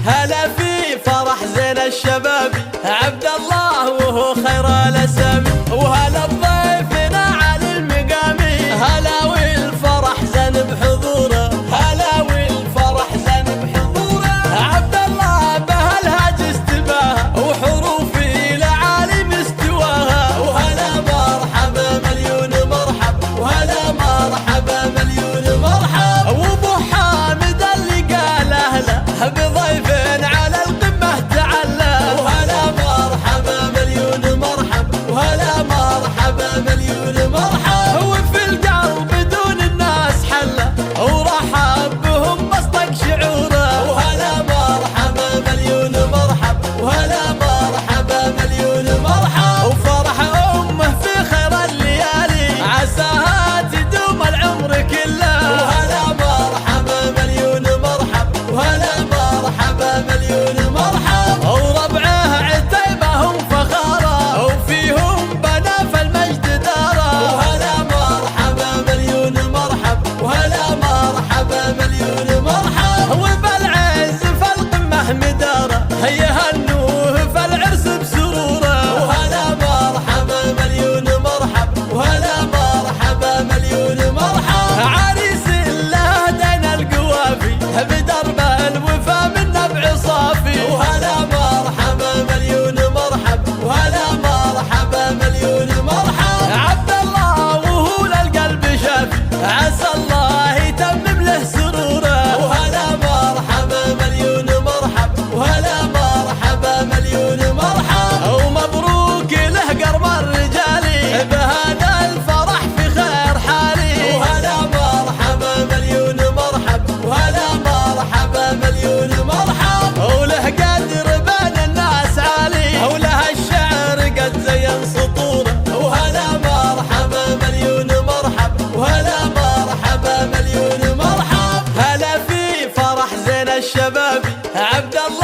هلا في فرح زين الشباب عبد الله وهو خير الاسامي، وهلا بضيفنا علي المقامي، هلا والفرح زين بحضوره، هلا والفرح زين بحضوره، عبد الله بهالهاج استباها وحروفي لعالي مستواها، وهلا مرحبا مليون مرحب، وهلا مرحبا مليون مرحب، وابو حامد اللي قال اهلا بضيف على القمة تعلى، وهلا مرحبا مليون مرحب، وهلا مرحبا مليون مرحب، وفي القلب دون الناس حلى ورحب بهم مصدق شعوره، وهلا مرحبا مليون مرحب، وهلا مرحبا مليون مرحب، وفرح امه في خير الليالي عساها تدوم العمر كله، وهلا مرحبا مليون مرحب، وهلا مرحبا مليون مرحب، وربعه عتيبهم فخاره وفيهم بنا في المجد داره، وهلا مرحبا مليون مرحب، وهلا مرحبا مليون مرحب، وبالعز في القمه مداره يهنوه في العرس بسروره، وهلا مرحبا مليون مرحب، وهلا مرحبا مليون مرحب، عريس له دين القوافي بدرب الوفا من نبع صافي، وهلا مرحبا مليون مرحب، وهلا مرحبا مليون مرحب، عبد الله وهو للقلب شافي عسى الله يتمم له سروره، وهلا مرحبا مليون مرحب، وهلا مرحبا مليون مرحب، ومبروك له قرب الرجالي بهذا الفرح في خير حالي، وهلا مرحبا مليون مرحب، وهلا مرحبا مليون مرحب، وله قدر بين الناس عالي، وله الشعر قد زين سطوره، وهلا مرحبا مليون مرحب، وهلا مرحبا مليون مرحب، هلا في فرح زين الشباب عبد الله